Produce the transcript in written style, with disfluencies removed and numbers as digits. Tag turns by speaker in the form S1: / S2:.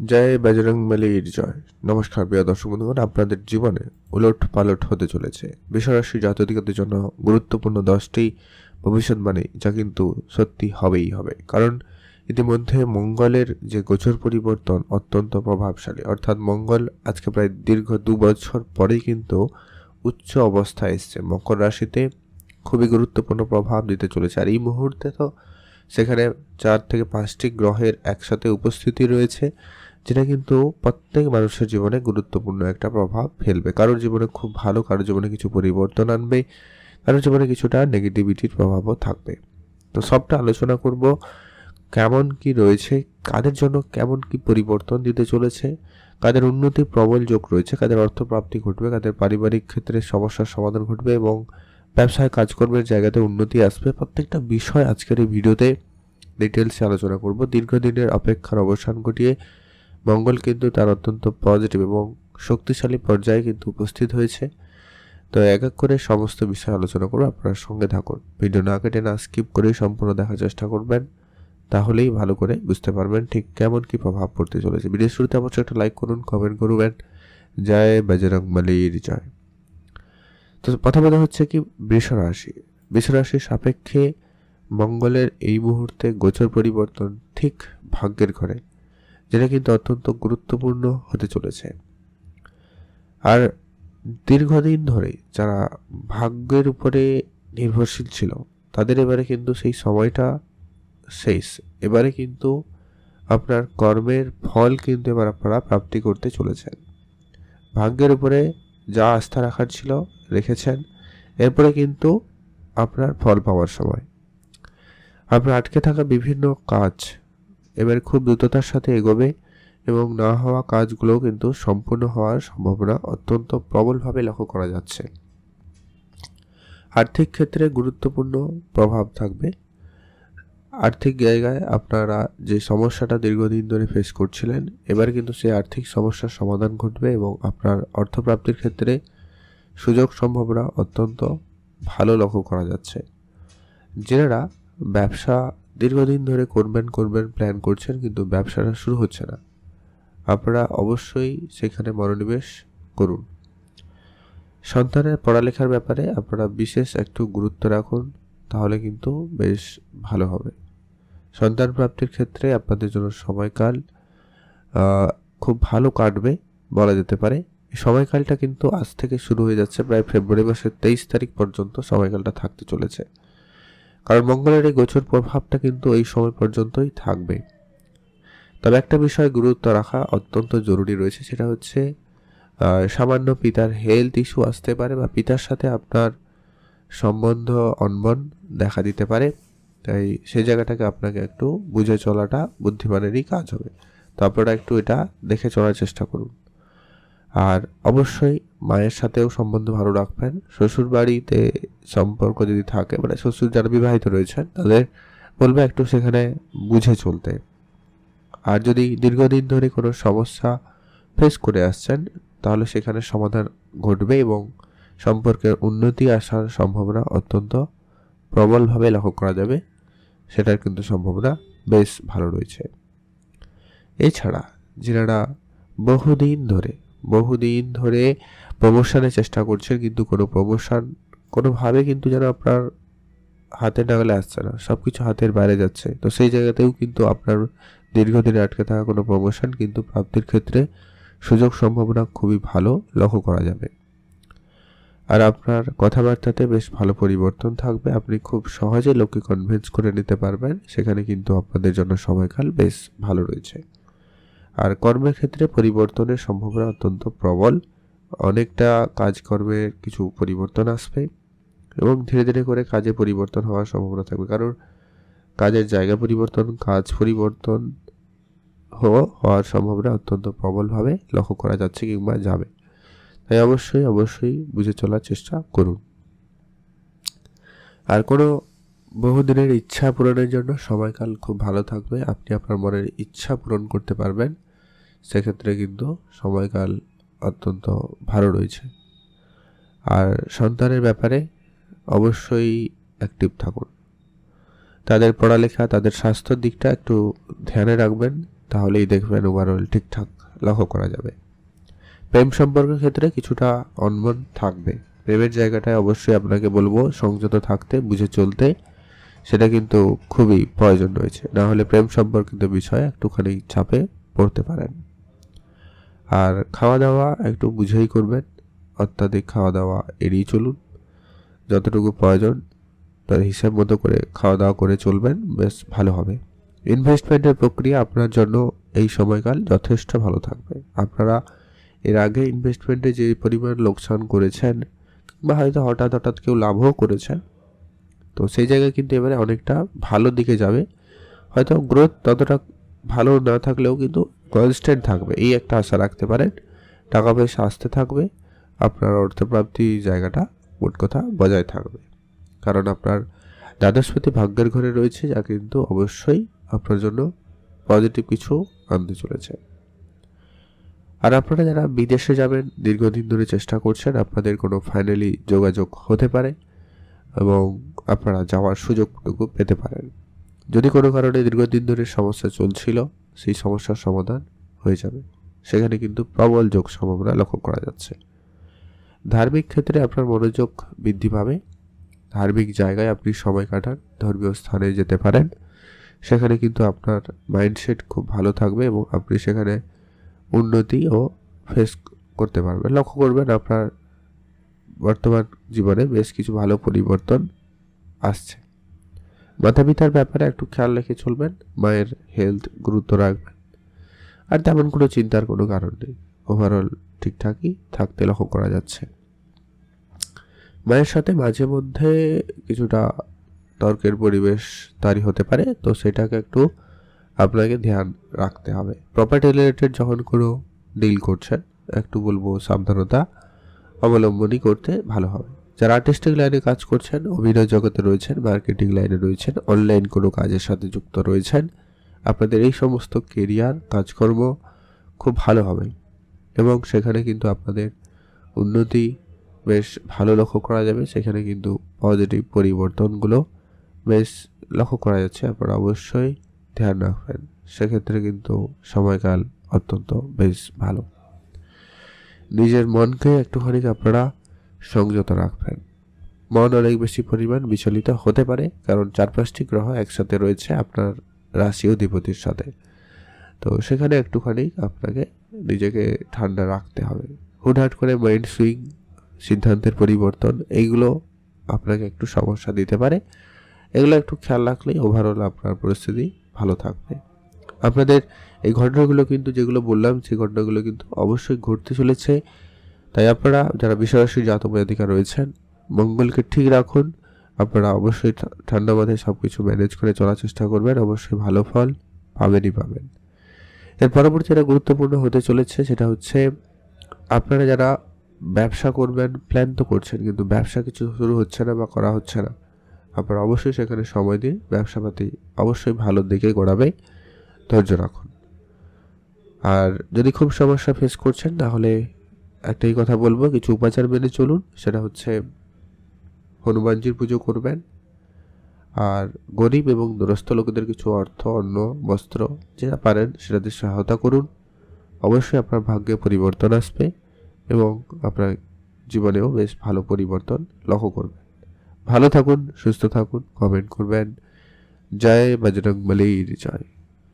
S1: জয় বজরংবলীর জয়। নমস্কার প্রিয় দর্শক বন্ধুগণ, আপনাদের জীবনে উলট পালট হতে চলেছে বিশ্বরাশি জাতকদের জন্য গুরুত্বপূর্ণ 10টি ভবিষ্যৎবাণী, যা কিন্তু সত্যি হবেই হবে। কারণ ইতিমধ্যে মঙ্গলের যে গোচর পরিবর্তন অত্যন্ত প্রভাবশালী, অর্থাৎ মঙ্গল আজকে প্রায় দীর্ঘ 2 বছর পরেই কিন্তু উচ্চ অবস্থায় এসছে মকর রাশিতে, খুবই গুরুত্বপূর্ণ প্রভাব দিতে চলেছে। আর এই মুহূর্তে তো সেখানে 4 থেকে 5টি গ্রহের একসাথে উপস্থিতি রয়েছে, যেটা কিন্তু প্রত্যেক মানুষের জীবনে গুরুত্বপূর্ণ একটা প্রভাব ফেলবে। কারোর জীবনে খুব ভালো, কারোর জীবনে কিছু পরিবর্তন আনবে, কারোর জীবনে কিছুটা নেগেটিভিটির প্রভাবও থাকবে। তো সবটা আলোচনা করব, কেমন কি রয়েছে, কাদের জন্য কেমন কি পরিবর্তন দিতে চলেছে, কাদের উন্নতির প্রবল যোগ রয়েছে, কাদের অর্থপ্রাপ্তি ঘটবে, কাদের পারিবারিক ক্ষেত্রে সমস্যার সমাধান ঘটবে এবং ব্যবসায় কাজকর্মের জায়গাতে উন্নতি আসবে। প্রত্যেকটা বিষয় আজকের এই ভিডিওতে ডিটেলসে আলোচনা করব। দীর্ঘদিনের অপেক্ষার অবসান ঘটিয়ে মঙ্গল কিন্তু তার অত্যন্ত পজিটিভ এবং শক্তিশালী পর্যায়ে কিন্তু উপস্থিত হয়েছে। তো এক এক করে সমস্ত বিষয় আলোচনা করব, আপনার সঙ্গে থাকুন। ভিডিও না কেটে না স্কিপ করেই সম্পূর্ণ দেখার চেষ্টা করবেন, তাহলেই ভালো করে বুঝতে পারবেন ঠিক কেমন কি প্রভাব পড়তে চলেছে। ভিডিও শুরুতে অবশ্যই একটা লাইক করুন, কমেন্ট করবেন। জয় বজরংবলীর জয়। তো প্রথমত হচ্ছে কি বৃষরাশি। বৃষরাশির সাপেক্ষে মঙ্গলের এই মুহূর্তে গোচর পরিবর্তন ঠিক ভাগ্যের ঘরে, যেটা কিন্তু অত্যন্ত গুরুত্বপূর্ণ হতে চলেছে। আর দীর্ঘদিন ধরে যারা ভাগ্যের উপরে নির্ভরশীল ছিল, তাদের এবারে কিন্তু সেই সময়টা শেষ। এবারে কিন্তু আপনার কর্মের ফল কিন্তু এবার আপনারা প্রাপ্তি করতে চলেছেন। ভাগ্যের উপরে যা আস্থা রাখার ছিল রেখেছেন, এরপরে কিন্তু আপনার ফল পাওয়ার সময়। আপনার আটকে থাকা বিভিন্ন কাজ এবার খুব দ্রুততার সাথে এগোবে এবং না হওয়া কাজগুলোও কিন্তু সম্পূর্ণ হওয়ার সম্ভাবনা অত্যন্ত প্রবলভাবে লক্ষ্য করা যাচ্ছে। আর্থিক ক্ষেত্রে গুরুত্বপূর্ণ প্রভাব থাকবে। আর্থিক জায়গায় আপনারা যে সমস্যাটা দীর্ঘদিন ধরে ফেস করছিলেন, এবার কিন্তু সেই আর্থিক সমস্যার সমাধান ঘটবে এবং আপনার অর্থপ্রাপ্তির ক্ষেত্রে সুযোগ সম্ভাবনা অত্যন্ত ভালো লক্ষ্য করা যাচ্ছে। যারা ব্যবসা দীর্ঘদিন ধরে করবেন প্ল্যান করছেন, কিন্তু ব্যবসাটা শুরু হচ্ছে না, আপনারা অবশ্যই সেখানে মনোনিবেশ করুন। সন্তানের পড়ালেখার ব্যাপারে আপনারা বিশেষ একটু গুরুত্ব রাখুন, তাহলে কিন্তু বেশ ভালো হবে। সন্তান প্রাপ্তির ক্ষেত্রে আপনাদের জন্য সময়কাল খুব ভালো কাটবে বলা যেতে পারে। এই সময়কালটা কিন্তু আজ থেকে শুরু হয়ে যাচ্ছে, প্রায় ফেব্রুয়ারি মাসের 23 তারিখ পর্যন্ত সময়কালটা থাকতে চলেছে। কারণ মঙ্গলের এই গোচর প্রভাবটা কিন্তু এই সময় পর্যন্তই থাকবে। তবে একটা বিষয় গুরুত্ব রাখা অত্যন্ত জরুরি রয়েছে, সেটা হচ্ছে সামান্য পিতার হেলথ ইস্যু আসতে পারে বা পিতার সাথে আপনার সম্বন্ধ অনবন দেখা দিতে পারে। তাই সেই জায়গাটাকে আপনাকে একটু বুঝে চলাটা বুদ্ধিমানেরই কাজ হবে। তো আপনারা একটু এটা দেখে চলার চেষ্টা করুন। আর অবশ্যই মায়ের সাথেও সম্বন্ধ ভালো রাখবেন। শ্বশুর বাড়িতে সম্পর্ক যদি থাকে, মানে শ্বশুর যারা বিবাহিত রয়েছেন, তাদের বলবে একটু সেখানে বুঝে চলতে। আর যদি দীর্ঘদিন ধরে কোনো সমস্যা ফেস করে আসছেন, তাহলে সেখানে সমাধান ঘটবে এবং সম্পর্কের উন্নতি আসার সম্ভাবনা অত্যন্ত প্রবলভাবে লক্ষ্য করা যাবে। সেটার কিন্তু সম্ভাবনা বেশ ভালো রয়েছে। এছাড়া যারা বহুদিন ধরে প্রমোশনের চেষ্টা করছেন, কিন্তু কোনো প্রমোশন কোনোভাবে কিন্তু যেন আপনার হাতে নাগালে আসছে না, সব কিছু হাতের বাইরে যাচ্ছে, তো সেই জায়গাতেও কিন্তু আপনার দীর্ঘদিনে আটকে থাকা কোনো প্রমোশন কিন্তু প্রাপ্তির ক্ষেত্রে সুযোগ সম্ভাবনা খুবই ভালো লক্ষ্য করা যাবে। আর আপনার কথাবার্তাতে বেশ ভালো পরিবর্তন থাকবে, আপনি খুব সহজে লোককে কনভিন্স করে নিতে পারবেন, সেখানে কিন্তু আপনাদের জন্য সময়কাল বেশ ভালো রয়েছে। আর কর্মের ক্ষেত্রে পরিবর্তনের সম্ভাবনা অত্যন্ত প্রবল। অনেকটা কাজকর্মের কিছু পরিবর্তন আসবে এবং ধীরে ধীরে করে কাজে পরিবর্তন হওয়ার সম্ভাবনা থাকবে। কারণ কাজের জায়গা পরিবর্তন, কাজ পরিবর্তন হওয়ার সম্ভাবনা অত্যন্ত প্রবলভাবে লক্ষ্য করা যাচ্ছে কিংবা যাবে। তাই অবশ্যই বুঝে চলার চেষ্টা করুন। আর কোনো বহুদিনের ইচ্ছা পূরণের জন্য সময়কাল খুব ভালো থাকবে, আপনি আপনার মনের ইচ্ছা পূরণ করতে পারবেন, সেক্ষেত্রে কিন্তু সময়কাল অত্যন্ত ভালো রয়েছে। আর সন্তানের ব্যাপারে অবশ্যই অ্যাক্টিভ থাকুন। তাদের পড়ালেখা, তাদের স্বাস্থ্যের দিকটা একটু ধ্যানে রাখবেন তাহলেই দেখবেন ওভারঅল ঠিকঠাক লক্ষ্য করা যাবে। প্রেম সম্পর্কের ক্ষেত্রে কিছুটা অনমন থাকবে। প্রেমের জায়গাটায় অবশ্যই আপনাকে বলবো সংযত থাকতে, বুঝে চলতে। সেটা কিন্তু খুবই প্রয়োজন রয়েছে, না হলে প্রেম সম্পর্কিত বিষয়ে একটুখানি চাপে পড়তে পারেন। আর খাওয়া দাওয়া একটু বুঝেই করবেন, অত্যাধিক খাওয়া দাওয়া এড়িয়ে চলুন। যতটুকু প্রয়োজন তার হিসাব মতো করে খাওয়া দাওয়া করে চলবেন, বেশ ভালো হবে। ইনভেস্টমেন্টের প্রক্রিয়া আপনার জন্য এই সময়কাল যথেষ্ট ভালো থাকবে। আপনারা এর আগে ইনভেস্টমেন্টে যে পরিমাণ লোকসান করেছেন, বা হয়তো হঠাৎ হঠাৎ কেউ লাভও করেছেন, তো সেই জায়গায় কিন্তু এবারে অনেকটা ভালো দিকে যাবে। হয়তো গ্রোথ ততটা ভালো না থাকলেও কিন্তু কনস্ট্যান্ট থাকবে, এই একটা আশা রাখতে পারেন। টাকা পয়সা আসতে থাকবে, আপনার অর্থপ্রাপ্তি জায়গাটা মোট কথা বজায় থাকবে। কারণ আপনার দ্বাদশপতি ভাগ্যের ঘরে রয়েছে, যা কিন্তু অবশ্যই আপনার জন্য পজিটিভ কিছু আনতে চলেছে। আর আপনারা যারা বিদেশে যাবেন, দীর্ঘদিন ধরে চেষ্টা করছেন, আপনাদের কোনো ফাইনালি যোগাযোগ হতে পারে এবং আপনারা যাওয়ার সুযোগটুকু পেতে পারেন। যদি কোনো কারণে দীর্ঘদিন ধরে সমস্যা চলছিল, সেই সমস্যার সমাধান হয়ে যাবে। সেখানে কিন্তু প্রবল যোগ সম্ভাবনা লক্ষ্য করা যাচ্ছে। ধার্মিক ক্ষেত্রে আপনার মনোযোগ বৃদ্ধি পাবে। ধার্মিক জায়গায় আপনি সময় কাটান, ধর্মীয় স্থানে যেতে পারেন। সেখানে কিন্তু আপনার মাইন্ডসেট খুব ভালো থাকবে এবং আপনি সেখানে উন্নতি ও ফেস করতে পারবেন। লক্ষ্য করবেন আপনার বর্তমান জীবনে বেশ কিছু ভালো পরিবর্তন আসছে। মাতা পিতার ব্যাপারে একটু খেয়াল রেখে চলবেন, মায়ের হেলথ গুরুত্ব রাখবেন। আর তেমন কোনো চিন্তার কোনো কারণ নেই, ওভারঅল ঠিকঠাকই থাকতে লক্ষ্য করা যাচ্ছে। মায়ের সাথে মাঝে মধ্যে কিছুটা তর্কের পরিবেশ তৈরি হতে পারে, তো সেটাকে একটু আপনাকে ধ্যান রাখতে হবে। প্রপার্টি রিলেটেড যখন কোনো ডিল করছেন, একটু বলবো সাবধানতা অবলম্বনই করতে ভালো হবে। যারা আর্টিস্টিক লাইনে কাজ করছেন, অভিনয় জগতে রয়েছেন, মার্কেটিং লাইনে রয়েছেন, অনলাইন কোনো কাজের সাথে যুক্ত রয়েছেন, আপনাদের এই সমস্ত কেরিয়ার কাজকর্ম খুব ভালো হবে এবং সেখানে কিন্তু আপনাদের উন্নতি বেশ ভালো লক্ষ্য করা যাবে। সেখানে কিন্তু পজিটিভ পরিবর্তনগুলো বেশ লক্ষ্য করা যাচ্ছে। আপনারা অবশ্যই ধ্যান রাখবেন, সেক্ষেত্রে কিন্তু সময়কাল অত্যন্ত বেশ ভালো। নিজের মনকে একটুখানি আপনারা সংযত রাখবেন। মন অনেক বেশি পরিমাণ বিচলিত হতে পারে, কারণ 4-5টি গ্রহ একসাথে রয়েছে আপনার রাশি অধিপতির সাথে। তো সেখানে একটুখানি আপনাকে নিজেকে ঠান্ডা রাখতে হবে। হুটহাট করে মাইন্ড সুইং, সিদ্ধান্তের পরিবর্তন, এইগুলো আপনাকে একটু সমস্যা দিতে পারে। এগুলো একটু খেয়াল রাখলেই ওভারঅল আপনার পরিস্থিতি ভালো থাকবে। আপনাদের এই ঘটনাগুলো কিন্তু যেগুলো বললাম, সেই ঘটনাগুলো কিন্তু অবশ্যই ঘটতে চলেছে। তাই আপনারা যারা বিশ্বরাশি জাতক জাতিকা রয়েছেন, মঙ্গলকে ঠিক রাখুন। আপনারা অবশ্যই ঠান্ডা মাথায় সব কিছু ম্যানেজ করে চলার চেষ্টা করবেন, অবশ্যই ভালো ফল পাবেনই পাবেন। এর পরবর্তী যেটা গুরুত্বপূর্ণ হতে চলেছে, সেটা হচ্ছে আপনারা যারা ব্যবসা করবেন, প্ল্যান তো করছেন, কিন্তু ব্যবসা কিছু শুরু হচ্ছে না বা করা হচ্ছে না, আপনারা অবশ্যই সেখানে সময় দিন। ব্যবসাপাতি অবশ্যই ভালোর দিকে গড়াবে, ধৈর্য রাখুন। আর যদি খুব সমস্যা ফেস করছেন, তাহলে একটাই কথা বলবো, কিছু উপাচার মেনে চলুন। সেটা হচ্ছে হনুমানজির পুজো করবেন, আর গরিব এবং দুরস্থ লোকেদের কিছু অর্থ, অন্ন, বস্ত্র যেটা পারেন সেটাতে সহায়তা করুন। অবশ্যই আপনার ভাগ্যে পরিবর্তন আসবে এবং আপনার জীবনেও বেশ ভালো পরিবর্তন লক্ষ্য করবেন। ভালো থাকুন, সুস্থ থাকুন, কমেন্ট করবেন। জয় বজরংবলীর জয়।